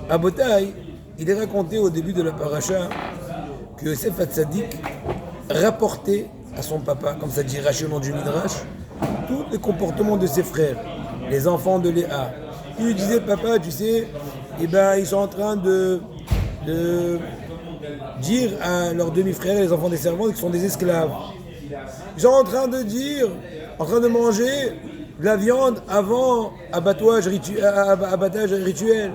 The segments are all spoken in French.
À Botaï, il est raconté au début de la paracha que Yosef Hatzadik rapportait à son papa, comme ça dit Rashi au nom du Midrash, tous les comportements de ses frères, les enfants de Léa. Il lui disait, papa, tu sais, ils sont en train de dire à leurs demi-frères, les enfants des servantes, qui sont des esclaves. Ils sont en train de dire, en train de manger de la viande avant abattage rituel.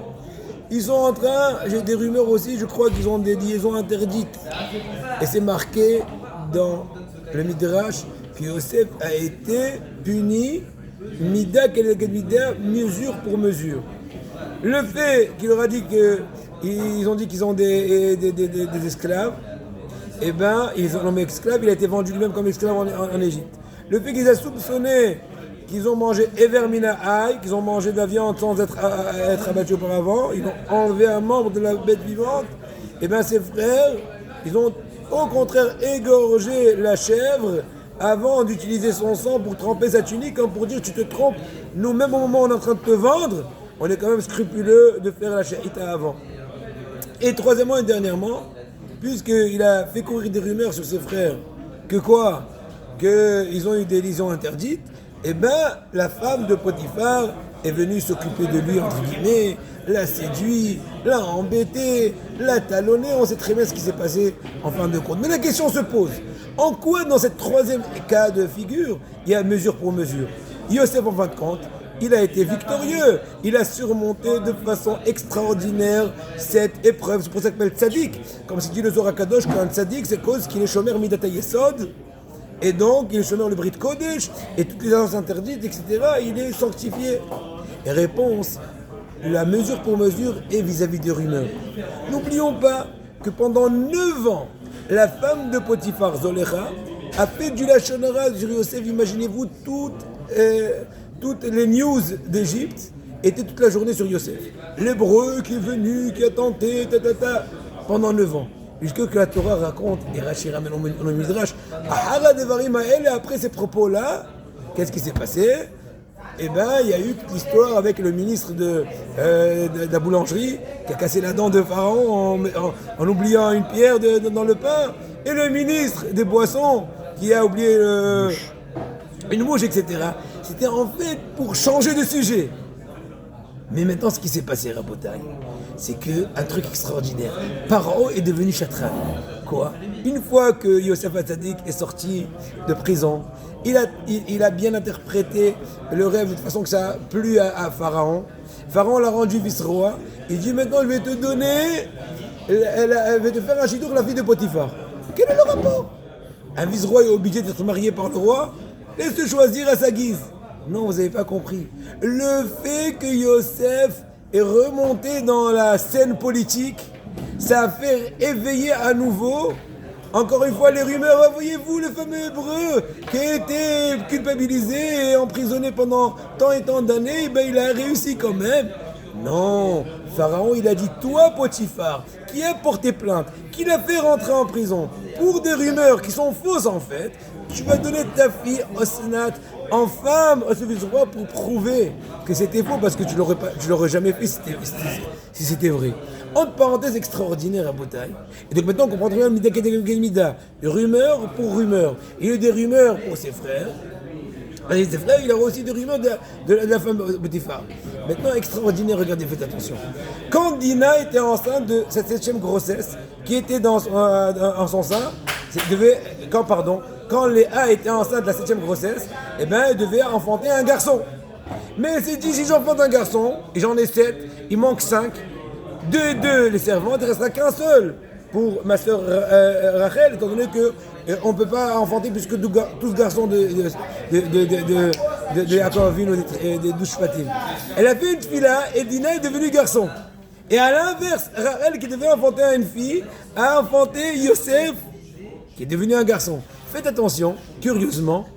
Ils sont en train, j'ai des rumeurs aussi, je crois qu'ils ont des liaisons interdites. Et c'est marqué dans le Midrash que Yosef a été puni, mida keleked mida, mesure pour mesure. Le fait qu'il leur a dit qu'ils ont dit qu'ils ont des esclaves, ils ont nommé esclaves, il a été vendu lui-même comme esclave en Égypte. Le fait qu'ils aient soupçonné qu'ils ont mangé Evermina Aïe, qu'ils ont mangé de la viande sans être abattus auparavant, ils ont enlevé un membre de la bête vivante, ses frères, ils ont au contraire égorgé la chèvre avant d'utiliser son sang pour tremper sa tunique, comme pour dire tu te trompes, nous même au moment où on est en train de te vendre, on est quand même scrupuleux de faire la shahita avant. Et troisièmement et dernièrement, puisqu'il a fait courir des rumeurs sur ses frères, qu'ils ont eu des liaisons interdites, la femme de Potiphar est venue s'occuper de lui, entre guillemets, l'a séduit, l'a embêté, l'a talonné, on sait très bien ce qui s'est passé en fin de compte. Mais la question se pose, en quoi dans cette troisième cas de figure, il y a mesure pour mesure? Yosef, en fin de compte, il a été victorieux, il a surmonté de façon extraordinaire cette épreuve, c'est pour ça qu'il s'appelle tzaddik. Comme c'est dit le Zohar Kadosh, qu'un tzaddik, c'est cause qu'il est shomer midata yesod, et donc il est shomer le brit kodesh, et toutes les alliances interdites, etc., il est sanctifié. Et réponse, la mesure pour mesure est vis-à-vis des rumeurs. N'oublions pas que pendant 9 ans, la femme de Potiphar, Zolecha, a fait du lachon hara sur Yosef. Imaginez-vous toutes les news d'Égypte étaient toute la journée sur Yosef. L'hébreu qui est venu, qui a tenté, pendant 9 ans. Jusqu'à que la Torah raconte, et Rashi ramène au Midrash, Ahara Devarim Ha'el, après ces propos-là, qu'est-ce qui s'est passé? Il y a eu toute l'histoire avec le ministre de la boulangerie qui a cassé la dent de Pharaon en oubliant une pierre dans le pain, et le ministre des boissons qui a oublié une mouche, etc. C'était en fait pour changer de sujet. Mais maintenant, ce qui s'est passé, Rabotai, c'est qu'un truc extraordinaire. Pharaon est devenu chatran. Quoi? Une fois que Yosef Hatzadik est sorti de prison, il a bien interprété le rêve de façon que ça a plu à Pharaon. Pharaon l'a rendu vice-roi. Il dit maintenant, je vais te donner, elle va te faire un chidour, la fille de Potiphar. Quel est le rapport? Un vice-roi est obligé d'être marié par le roi et se choisir à sa guise. Non, vous n'avez pas compris. Le fait que Yosef est remonté dans la scène politique, ça a fait éveiller à nouveau, encore une fois, les rumeurs. Voyez-vous, le fameux hébreu qui a été culpabilisé et emprisonné pendant tant et tant d'années, il a réussi quand même. Non, Pharaon, il a dit, toi, Potiphar, qui a porté plainte, qui l'a fait rentrer en prison, pour des rumeurs qui sont fausses en fait, tu vas donner ta fille au Sénat en femme à ce vice-roi pour prouver que c'était faux, parce que tu l'aurais jamais fait si c'était vrai. Entre parenthèses, extraordinaire à Botaï. Et donc maintenant on comprend très bien Mida, rumeur pour rumeur. Il y a eu des rumeurs pour ses frères. Et ses frères, il y aura aussi des rumeurs de la femme de Potiphar. Maintenant, extraordinaire, regardez, faites attention. Quand Dina était enceinte de cette 7e grossesse, qui était en son sein, quand Léa était enceinte de la 7e grossesse, elle devait enfanter un garçon. Mais elle s'est dit, si j'enfante un garçon, et j'en ai 7, il manque 5, 2 et 2 les servantes, il ne restera qu'un seul pour ma soeur Rachel, étant donné qu'on ne peut pas enfanter plus que 12 garçons de Yaakov Avinu et des 12 Shvatim. Elle a fait une fille-là, et Dina est devenue garçon. Et à l'inverse, Rachel, qui devait enfanter une fille, a enfanté Yosef, qui est devenu un garçon. Faites attention, curieusement,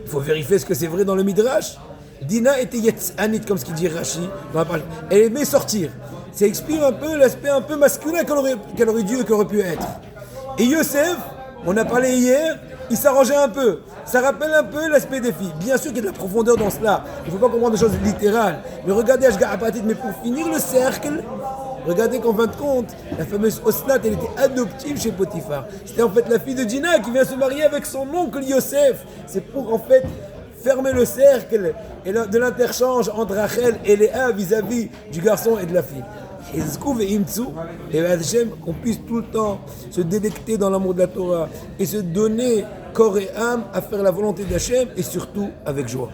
il faut vérifier ce que c'est vrai dans le Midrash. Dina était Yetzanit, comme ce qu'il dit Rashi dans la page. Elle aimait sortir. Ça explique un peu l'aspect un peu masculin qu'elle aurait dû et qu'elle aurait pu être. Et Yosef, On a parlé hier, il s'arrangeait un peu. Ça rappelle un peu l'aspect des filles. Bien sûr qu'il y a de la profondeur dans cela. Il ne faut pas comprendre des choses littérales. Mais regardez Ashgar Apatit, mais pour finir le cercle, regardez qu'en fin de compte, la fameuse Osnat, elle était adoptive chez Potiphar. C'était en fait la fille de Dina qui vient se marier avec son oncle Yosef. C'est pour en fait fermer le cercle et de l'interchange entre Rachel et Léa vis-à-vis du garçon et de la fille. Et Hachem, qu'on puisse tout le temps se délecter dans l'amour de la Torah et se donner corps et âme à faire la volonté d'Hachem et surtout avec joie.